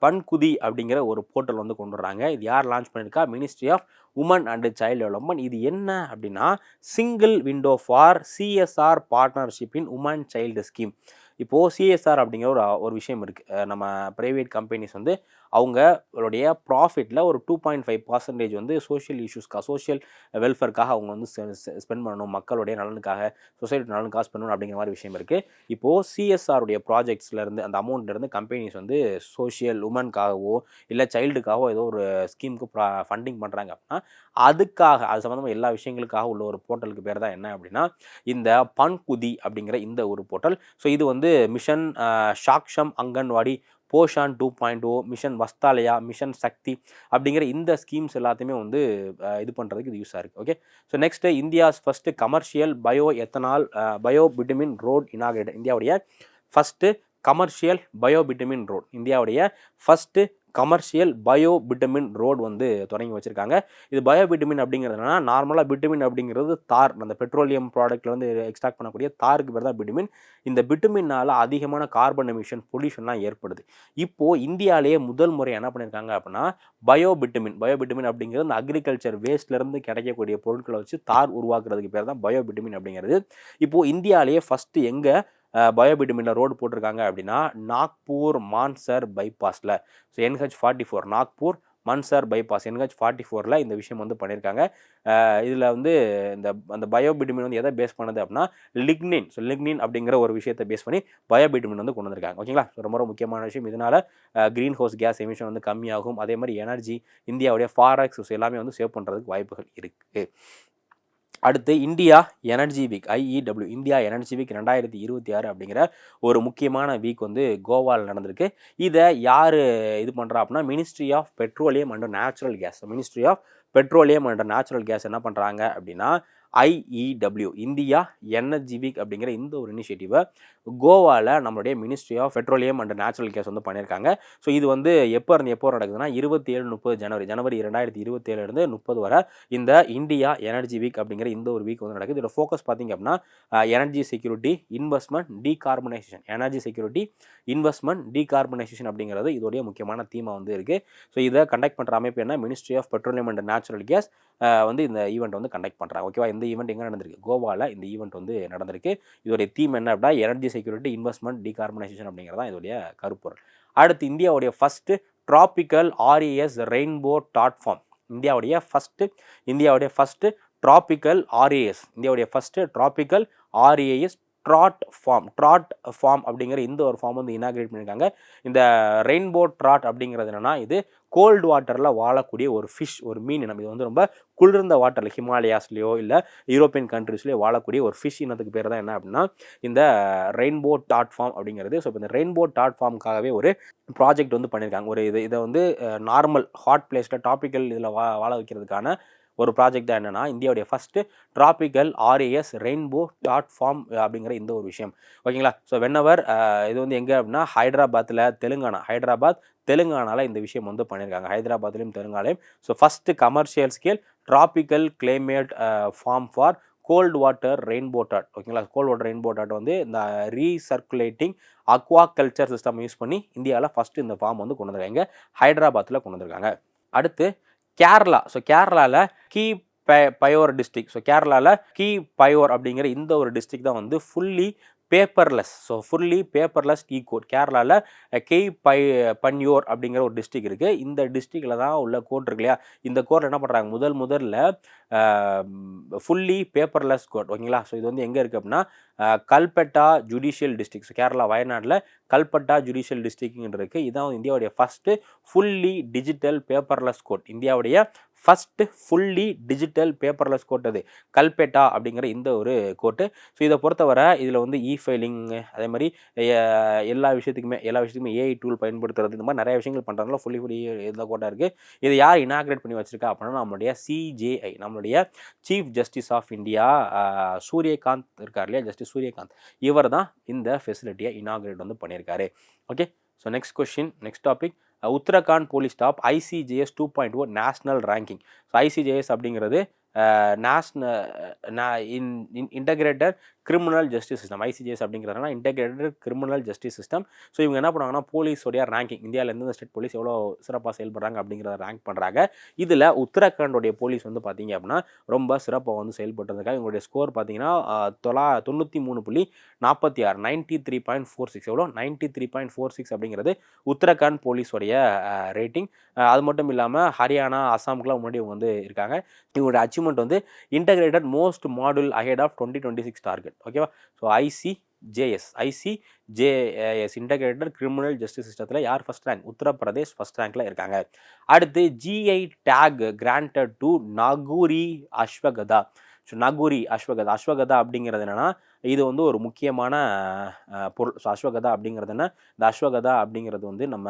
பன்குதி அப்படிங்கிற ஒரு போர்ட்டல் வந்து கொண்டு வர்றாங்க. இது யார் லான்ச் பண்ணியிருக்கா? Ministry of women and child development. இது என்ன அப்படின்னா single window for CSR partnership in women child scheme. இப்போது சிஎஸ்ஆர் அப்படிங்கிற ஒரு விஷயம் இருக்குது. நம்ம ப்ரைவேட் கம்பெனிஸ் வந்து அவங்களுடைய ப்ராஃபிட்டில் ஒரு 2.5% வந்து சோஷியல் வெல்ஃபேர்க்காக அவங்க வந்து ஸ்பெண்ட் பண்ணணும், மக்களுடைய நலனுக்காக, சொசைட்டி நலனுக்காக ஸ்பெண்ட் பண்ணணும் அப்படிங்கிற மாதிரி விஷயம் இருக்குது. இப்போது சிஎஸ்ஆருடைய ப்ராஜெக்ட்ஸ்லேருந்து அந்த அமௌண்ட்லேருந்து கம்பெனிஸ் வந்து சோஷியல் உமனுக்காகவோ இல்லை சைல்டுக்காகவோ ஏதோ ஒரு ஸ்கீமுக்கு ஃபண்டிங் பண்ணுறாங்க அப்படின்னா அது சம்மந்தமாக எல்லா விஷயங்களுக்காக உள்ள ஒரு போர்ட்டலுக்கு பேர் தான் என்ன அப்படின்னா இந்த பன்குதி அப்படிங்கிற இந்த ஒரு போர்ட்டல். ஸோ இது வந்து மிஷன் சாக்ஷம் அங்கன்வாடி, போஷான் 2.0, மிஷன் வஸ்தாலயா, மிஷன் சக்தி அப்படிங்கிற இந்த ஸ்கீம்ஸ் எல்லாத்தையுமே வந்து இது பண்ணுறதுக்கு இது யூஸாக இருக்குது. Okay. So next India's first commercial bio bitumen road inaugurate. இந்தியாவுடைய ஃபஸ்ட்டு கமர்ஷியல் பயோபிட்டமின் ரோடு வந்து தொடங்கி வச்சுருக்காங்க. இது பயோபிட்டமின் அப்படிங்கிறதுனா நார்மலாக பிட்டமின் அப்படிங்கிறது தார், அந்த பெட்ரோலியம் ப்ராடக்ட்டில் வந்து எக்ஸ்ட்ராக்ட் பண்ணக்கூடிய தாருக்கு பேர் தான் பிட்டமின். இந்த பிட்டமினால் அதிகமான கார்பன் எமிஷன் பொல்யூஷன்லாம் ஏற்படுது. இப்போது இந்தியாவிலேயே முதல் முறை என்ன பண்ணியிருக்காங்க அப்படின்னா பயோபிட்டமின் அப்படிங்கிறது இந்த அக்ரிகல்ச்சர் வேஸ்ட்லேருந்து கிடைக்கக்கூடிய பொருட்களை வச்சு தார் உருவாக்குறதுக்கு பேர் தான் பயோபிட்டமின் அப்படிங்கிறது. இப்போது இந்தியாவிலேயே ஃபஸ்ட்டு எங்கே பயோபிட்டமினில் ரோடு போட்டிருக்காங்க அப்படின்னா நாக்பூர் மான்சர் பைபாஸில். So NH44 Nagpur Mansar bypass NH44 இந்த விஷயம் வந்து பண்ணியிருக்காங்க. இதில் வந்து அந்த பயோபிட்டமின் வந்து எதை பேஸ் பண்ணுது அப்படின்னா லிக்னின். ஸோ லிக்னின் அப்படிங்கிற ஒரு விஷயத்தை பேஸ் பண்ணி பயோபிட்டமின் வந்து கொண்டு வந்திருக்காங்க. ஓகேங்களா? ஸோ ரொம்ப முக்கியமான விஷயம். இதனால் க்ரீன் ஹவுஸ் கேஸ் எமிஷன் வந்து கம்மியாகும். அதே மாதிரி எனர்ஜி, இந்தியாவுடைய ஃபாரெக்ஸ் எல்லாமே வந்து சேவ் பண்ணுறதுக்கு வாய்ப்புகள் இருக்குது. அடுத்து India energy week, IEW India energy week 2026 அப்படிங்கிற ஒரு முக்கியமான வீக் வந்து கோவாவில் நடந்திருக்கு. இதை யார் இது பண்ணுறா அப்படின்னா ministry of petroleum and natural gas என்ன பண்ணுறாங்க அப்படின்னா IEW இந்தியா எனர்ஜி வீக் அப்படிங்கிற இந்த ஒரு இனிஷியேட்டிவை கோவாவில் நம்மளுடைய ministry of petroleum and natural gas வந்து பண்ணியிருக்காங்க. ஸோ இது வந்து எப்போ நடக்குதுன்னா 27-30 ஜனவரி 2027 30 வரை இந்த இந்தியா எனர்ஜி வீக் அப்படிங்கிற இந்த ஒரு வீக் வந்து நடக்குது. இதோட ஃபோக்கஸ் பார்த்திங்க அப்படின்னா எனர்ஜி செக்யூரிட்டி, இன்வெஸ்ட்மெண்ட், டீகார்பனைசேஷன் அப்படிங்கிறது இதோடைய முக்கியமான தீமாக வந்து இருக்குது. ஸோ இதை கண்டக்ட் பண்ணுற அமைப்பு என்ன? Ministry of petroleum and natural gas வந்து இந்த ஈவெண்ட் வந்து கண்டக்ட் பண்ணுறாங்க. ஓகேவா? இந்த ஈவெண்ட் எங்கே நடந்திருக்கு? கோவாவில் இந்த ஈவெண்ட் வந்து நடந்திருக்கு. இதோடைய தீம் என்ன அப்படின்னா எனர்ஜி செக்யூரிட்டி, இன்வெஸ்ட்மெண்ட், டீகார்பனைசேஷன் அப்படிங்கிறதான் இதோடைய கருப்பொருள். அடுத்து இந்தியாவுடைய first tropical RAS rainbow platform. இந்தியாவுடைய ஃபஸ்ட்டு ட்ராபிக்கல் RAS, இந்தியாவுடைய ஃபஸ்ட்டு ட்ராபிக்கல் RAS ட்ராட் ஃபார்ம் அப்படிங்கிற இந்த ஒரு ஃபார்ம் வந்து இனாகிரேட் பண்ணியிருக்காங்க. இந்த ரெயின்போ ட்ராட் அப்படிங்கிறது என்னென்னா, இது கோல்டு வாட்டரில் வாழக்கூடிய ஒரு ஃபிஷ், ஒரு மீன் இனம். இது வந்து ரொம்ப குளிர்ந்த வாட்டரில் ஹிமாலயாஸ்லேயோ இல்லை யூரோப்பியன் கண்ட்ரீஸ்லேயோ வாழக்கூடிய ஒரு ஃபிஷ் இனத்துக்கு பேர் தான் என்ன அப்படின்னா இந்த ரெயின்போ டாட் ஃபார்ம் அப்படிங்கிறது. ஸோ இப்போ இந்த ரெயின்போ டாட் ஃபார்முக்காகவே ஒரு ப்ராஜெக்ட் வந்து பண்ணியிருக்காங்க. இதை வந்து நார்மல் ஹாட் பிளேஸில் டாபிக்கல் இதில் வாழ வைக்கிறதுக்கான ஒரு ப்ராஜெக்ட் தான் என்னென்னா இந்தியாவுடைய ஃபஸ்ட்டு ட்ராபிக்கல் RAS ரெயின்போ டாட் ஃபார்ம் அப்படிங்கிற இந்த ஒரு விஷயம். ஓகேங்களா? ஸோ வென்எவர் இது வந்து எங்கே அப்படின்னா தெலுங்கானாவில் இந்த விஷயம் வந்து பண்ணியிருக்காங்க. ஹைதராபாத்லையும் தெலுங்கானாலையும். So first commercial scale tropical climate farm for cold water rainbow டாட். ஓகேங்களா? கோல்டு வாட்டர் ரெயின்போ டாட் வந்து இந்த recirculating aqua culture system use பண்ணி இந்தியாவில் ஃபஸ்ட்டு இந்த ஃபார்ம் வந்து கொண்டு வந்திருக்காங்க. ஹைதராபாத்தில் கொண்டு வந்திருக்காங்க. அடுத்து கேரளா. ஸோ கேரளாவில் கீ பயோர் டிஸ்ட்ரிக்ட். ஸோ கேரளாவில் கீ பயோர் அப்படிங்கிற இந்த ஒரு டிஸ்ட்ரிக்ட் தான் வந்து ஃபுல்லி பேப்பர்லெஸ் டீ கோட். கேரளாவில் பன்யோர் அப்படிங்கிற ஒரு டிஸ்ட்ரிக்ட் இருக்குது. இந்த டிஸ்ட்ரிக்டில் தான் உள்ள கோர்ட் இருக்கு இல்லையா, இந்த கோர்ட் என்ன பண்ணுறாங்க, முதல்ல ஃபுல்லி பேப்பர்லெஸ் கோர்ட். ஓகேங்களா? ஸோ இது வந்து எங்கே இருக்குது அப்படின்னா Kalpetta judicial district. So Kerala வயநாட்டில் கல்பெட்டா ஜுடிஷியல் டிஸ்ட்ரிக்ட்னு இருக்குது. இதான் இந்தியாவுடைய first fully digital paperless court. இந்தியாவுடைய first fully digital paperless court அது கல்பெட்டா அப்படிங்கிற இந்த ஒரு கோர்ட்டு. ஸோ இதை பொறுத்தவரை இதில் வந்து ஃபைலிங், அதே மாதிரி எல்லா விஷயத்துக்குமே AI டூல் பயன்படுத்துறது, இந்த மாதிரி நிறைய விஷயங்கள் பண்ணுறதுனால ஃபுல்லி இந்த கோர்ட்டாக இருக்குது. இதை யார் இனாகிரேட் பண்ணி வச்சிருக்கா அப்படின்னா நம்மளுடைய CJI, நம்மளுடைய chief justice of India Suryakant இருக்கார் இல்லையா, ஜஸ்டிஸ் சூரியகாந்த், இவர் தான் இந்த ஃபெசிலிட்டியை இனாகிரேட் வந்து பண்ணியிருக்காரு. Okay, so next topic Uttarakhand police top ICJS 2.0 national ranking. So ICJS அப்படிங்கிறது integrated criminal justice system. ICJS அப்படிங்கிறதுனா integrated criminal justice system. So இவங்க என்ன பண்ணுவாங்கன்னா போலீஸோடைய ரேங்கிங், இந்தியாவில் எந்தெந்த ஸ்டேட் போலீஸ் எவ்வளோ சிறப்பாக செயல்படுறாங்க அப்படிங்கிறத ரேங்க் பண்ணுறாங்க. இதில் உத்தரகாண்டோடைய போலீஸ் வந்து பார்த்தீங்க அப்படின்னா ரொம்ப சிறப்பாக வந்து செயல்பட்டுருக்காங்க. இவங்களுடைய ஸ்கோர் பார்த்தீங்கன்னா 93.46 93.46 எவ்வளோ 93.46 அப்படிங்கிறது உத்தரகாண்ட் போலீஸோடைய ரேட்டிங். அது மட்டும் இல்லாமல் ஹரியானா, அசாமுக்குலாம் முன்னாடி இவங்க வந்து இருக்காங்க. இவங்களோட அச்சீவ்மெண்ட் வந்து integrated most module ahead of 2026 target. ஓகேவா? So ICJS integrated criminal justice சிஸ்டத்தில் யார் ஃபஸ்ட் ரேங்க்? உத்தரப்பிரதேஷ் ஃபஸ்ட் ரேங்க்கில் இருக்காங்க. அடுத்து GI tag granted to Nagauri Ashwagandha. So Nagauri Ashwagandha அப்படிங்கிறது என்னென்னா இது வந்து ஒரு முக்கியமான பொருள். ஸோ அஸ்வகதா அப்படிங்கிறது என்ன? இந்த அஸ்வகதா அப்படிங்கிறது வந்து நம்ம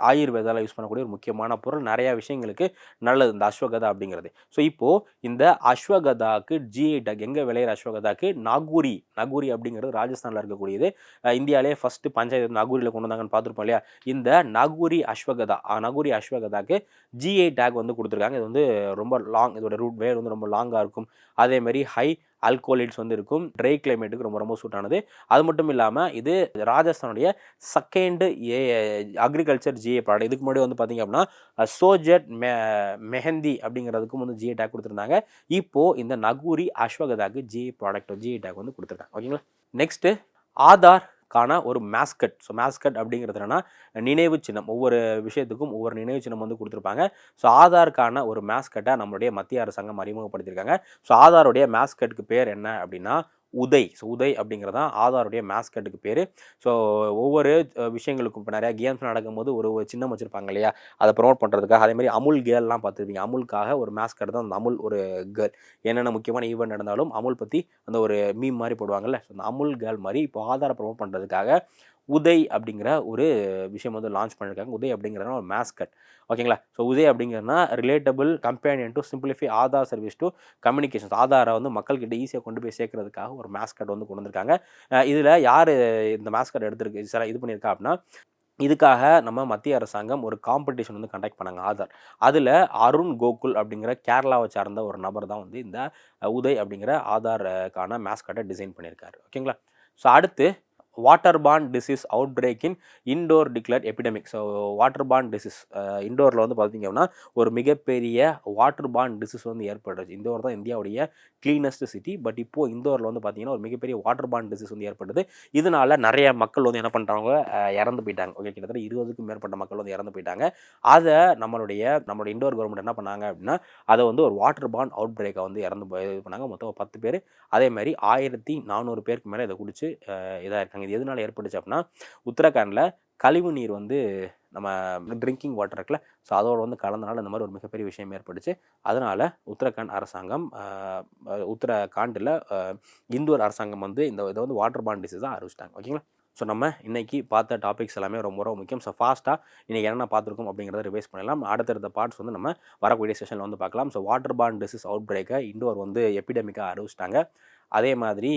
ஆயுர்வேதாவில் யூஸ் பண்ணக்கூடிய ஒரு முக்கியமான பொருள். நிறையா விஷயங்களுக்கு நல்லது இந்த அஸ்வகதா அப்படிங்கிறது. ஸோ இப்போது இந்த அஸ்வகதாவுக்கு GI டேக் எங்கே விளையிற அஸ்வகதாவுக்கு நகூரி அப்படிங்கிறது ராஜஸ்தானில் இருக்கக்கூடியது. இந்தியாவிலே ஃபஸ்ட்டு பஞ்சாயத்து நகூரியில் கொண்டு வந்தாங்கன்னு பார்த்துருப்போம் இல்லையா. இந்த நகூரி அஸ்வகதாவுக்கு GI டேக் வந்து கொடுத்துருக்காங்க. இது வந்து ரொம்ப லாங், இதோட ரூட் வேர் வந்து ரொம்ப லாங்காக இருக்கும். அதேமாதிரி ஹை ஆல்கோலிட்ஸ் வந்து இருக்கும். ட்ரை கிளைமேட்டுக்கு ரொம்ப சூட்டானது. அது மட்டும் இல்லாமல் இது ராஜஸ்தானுடைய செகண்ட் அக்ரிகல்ச்சர் GI ப்ராடக்ட். இதுக்கு முன்னாடி வந்து பார்த்திங்க அப்படின்னா சோஜட் மெஹந்தி அப்படிங்கிறதுக்கும் வந்து GI டேக் கொடுத்துருந்தாங்க. இப்போது இந்த நகூரி அஸ்வகதாக்கு GI டேக் வந்து கொடுத்துருக்காங்க. ஓகேங்களா? நெக்ஸ்ட்டு ஆதார்க்கான ஒரு மேஸ்கட். ஸோ மேஸ்கட் அப்படிங்கிறது என்னென்னா நினைவு சின்னம். ஒவ்வொரு விஷயத்துக்கும் ஒவ்வொரு நினைவு சின்னம் வந்து கொடுத்துருப்பாங்க. ஸோ ஆதார்க்கான ஒரு மேஸ்கட்டை நம்மளுடைய மத்திய அரசாங்கம் அறிமுகப்படுத்தியிருக்காங்க. ஸோ ஆதாருடைய மேஸ்கட்டுக்கு பேர் என்ன அப்படின்னா உதய். ஸோ உதய் அப்படிங்கிறது தான் ஆதாருடைய மேஸ்கட்டுக்கு பேர். ஸோ ஒவ்வொரு விஷயங்களுக்கும் இப்போ நிறையா கேம்ஸ் நடக்கும்போது ஒரு சின்னம் வச்சுருப்பாங்க இல்லையா, அதை ப்ரொமோட் பண்ணுறதுக்காக. அதேமாதிரி அமுல் கேர்லாம் பார்த்துருப்பீங்க. அமுலுக்காக ஒரு மேஸ்கட் தான் அந்த அமுல் ஒரு கேர்ள். என்னென்ன முக்கியமான ஈவெண்ட் நடந்தாலும் அமுல் பற்றி அந்த ஒரு மீம் மாதிரி போடுவாங்கல்ல, ஸோ அந்த அமுல் கேர்ள் மாதிரி இப்போ ஆதாரை ப்ரொமோட் பண்ணுறதுக்காக உதய் அப்படிங்கிற ஒரு விஷயம் வந்து லான்ச் பண்ணியிருக்காங்க. உதய் அப்படிங்கிறதுனா ஒரு மேஸ்கட். ஓகேங்களா? ஸோ உதய் அப்படிங்கிறதுனா relatable companion to simplify Aadhaar service to communications. ஆதாரை வந்து மக்கள்கிட்ட ஈஸியாக கொண்டு போய் சேர்க்கறதுக்காக ஒரு மேஸ்கட் வந்து கொண்டு வந்திருக்காங்க. இதில் யார் இந்த மேஸ்கட் எடுத்துருக்கு இது பண்ணியிருக்கா அப்படின்னா இதுக்காக நம்ம மத்திய அரசாங்கம் ஒரு காம்படிஷன் வந்து கண்டக்ட் பண்ணாங்க ஆதார். அதில் அருண் கோகுல் அப்படிங்கிற கேரளாவை சார்ந்த ஒரு நபர் தான் வந்து இந்த உதய் அப்படிங்கிற ஆதாருக்கான மேஸ்கட்டை டிசைன் பண்ணியிருக்காரு. ஓகேங்களா? ஸோ அடுத்து water borne disease outbreak in Indore declared epidemic. So water borne disease இண்டோரில் வந்து பார்த்தீங்க அப்படின்னா ஒரு மிகப்பெரிய வாட்டர் பார்ன் டிசீஸ் வந்து ஏற்பட்டுச்சு. இந்தோர் தான் இந்தியாவுடைய கிளீனஸ்ட் சிட்டி. பட் இப்போது இந்தோரில் வந்து பார்த்தீங்கன்னா ஒரு மிகப்பெரிய வாட்டர் பார்ன் டிசீஸ் வந்து ஏற்பட்டது. இதனால நிறைய மக்கள் வந்து என்ன பண்ணுறாங்க, இறந்து போயிட்டாங்க. ஓகே, கிட்டத்தட்ட 20க்கும் மேற்பட்ட மக்கள் வந்து இறந்து போயிட்டாங்க. அதை நம்மளுடைய இண்டோர் கவர்மெண்ட் என்ன பண்ணாங்க அப்படின்னா அதை வந்து ஒரு வாட்டர் பார்ன் அவுட் பிரேக்கை வந்து இது பண்ணாங்க. மொத்தம் 10 பேர். அதே மாதிரி 1400 பேருக்கு மேலே இதை குடிச்சு இதாக இருக்காங்க. இது எதனால ஏற்பட்டுச்சு அப்படின்னா உத்தரகாண்டில் கழிவு நீர் வந்து நம்ம ட்ரிங்கிங் வாட்டர் இருக்குல்ல, ஸோ அதோட வந்து கலந்தனால இந்த மாதிரி ஒரு மிகப்பெரிய விஷயம் ஏற்பட்டுச்சு. அதனால் உத்தரகாண்ட் அரசாங்கம் உத்தரகாண்டில் இந்தோர் அரசாங்கம் வந்து இதை வந்து வாட்டர் பார்ன் டிசீஸாக அறிவிச்சிட்டாங்க. ஓகேங்களா. ஸோ நம்ம இன்றைக்கி பார்த்த டாபிக்ஸ் எல்லாமே ரொம்ப ரொம்ப முக்கியம். ஸோ ஃபாஸ்ட்டாக இன்றைக்கி என்னென்ன பார்த்துருக்கோம் அப்படிங்கிறத ரிவைஸ் பண்ணலாம். அடுத்தடுத்த பார்ட்ஸ் வந்து நம்ம வரக்கூடிய செஷனில் வந்து பார்க்கலாம். ஸோ வாட்டர் பார்ன் டிசீஸ் அவுட் பிரேக்கை இண்டோர் வந்து எபிடமிக்காக அறிவிச்சிட்டாங்க. அதே மாதிரி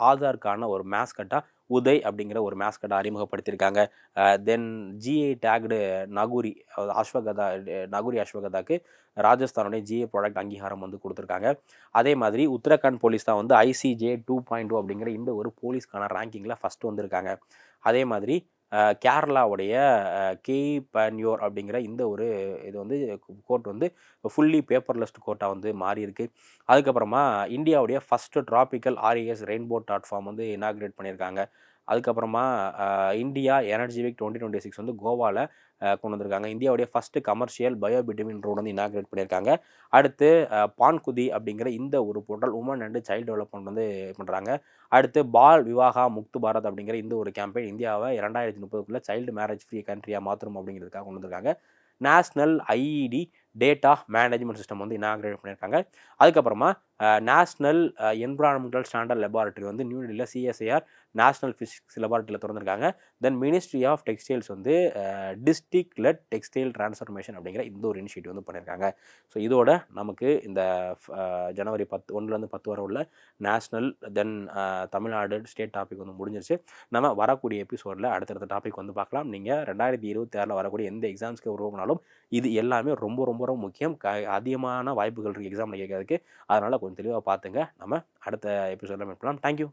ஆதாருக்கான ஒரு மேஸ்கட்டாக உதய் அப்படிங்கிற ஒரு மேஸ்கட்டை அறிமுகப்படுத்தியிருக்காங்க. தென் ஜிஐ டேக்டு நகுரி அஸ்வகதாக்கு ராஜஸ்தானுடைய ஜிஏ ப்ராடக்ட் அங்கீகாரம் வந்து கொடுத்துருக்காங்க. அதே மாதிரி உத்தரகாண்ட் போலீஸ் தான் வந்து ICJ 2.0 அப்படிங்கிற இந்த ஒரு போலீஸ்க்கான ரேங்கிங்கில் ஃபஸ்ட்டு வந்திருக்காங்க. அதே மாதிரி கேரளாவுடைய கேபன்யோர் அப்படிங்கிற இந்த ஒரு இது வந்து கோர்ட் வந்து ஃபுல்லி பேப்பர்லெஸ் கோர்ட்டாக வந்து மாறி இருக்கு. அதுக்கப்புறமா இந்தியாவுடைய first tropical RES rainbow platform வந்து இனாக்ரேட் பண்ணியிருக்காங்க. அதுக்கப்புறமா இந்தியா எனர்ஜி வீக் 2026 வந்து கோவாவில் கொண்டு வந்திருக்காங்க. இந்தியாவுடைய ஃபஸ்ட்டு கமர்ஷியல் பயோபிட்டமின் ரோடு வந்து இனாக்ரேட் பண்ணியிருக்காங்க. அடுத்து பான்குதி அப்படிங்கிற இந்த ஒரு portal women and child development வந்து பண்ணுறாங்க. அடுத்து பால் விவாகா முக்து பாரத் அப்படிங்கிற இந்த ஒரு கேம்பெயின் இந்தியாவை 2030க்குள்ளே சைல்டு மேரேஜ் ஃப்ரீ கண்ட்ரியாக மாற்றணும் அப்படிங்கிறதுக்காக கொண்டு வந்திருக்காங்க. National IED data management system வந்து இனாக்ரேட் பண்ணியிருக்காங்க. அதுக்கப்புறமா நேஷ்னல் என்விரான்மெண்டல் ஸ்டாண்டர்ட் லெபார்ட்டரி வந்து நியூ டெல்லியில் CSIR நேஷ்னல் ஃபிசிக்ஸ் லெபார்ட்டரியில் திறந்திருக்காங்க. தென் மினிஸ்ட்ரி ஆஃப் டெக்ஸ்டைல்ஸ் வந்து டிஸ்ட்ரிக்ட் லெட் டெக்ஸ்டைல் டிரான்ஸ்ஃபர்மேஷன் அப்படிங்கிற இந்த ஒரு இனிஷியேட்டிவ் வந்து பண்ணியிருக்காங்க. ஸோ இதோட நமக்கு இந்த ஜனவரி 1 10 வரை உள்ள நேஷ்னல் தென் தமிழ்நாடு ஸ்டேட் டாபிக் வந்து முடிஞ்சிருச்சு. நம்ம வரக்கூடிய எபிசோடில் அடுத்தடுத்த டாபிக் வந்து பார்க்கலாம். நீங்கள் 2026 வரக்கூடிய எந்த எக்ஸாம்ஸ்க்கு உருவானாலும் இது எல்லாமே ரொம்ப ரொம்ப ரொம்ப முக்கியம். அதிகமான வாய்ப்புகள் இருக்குது எக்ஸாமில் கேட்கறதுக்கு. அதனால் கொஞ்சம் தெளிவாக பார்த்துங்க. நம்ம அடுத்த எபிசோடில் மீட் பண்ணலாம். தேங்க்யூ.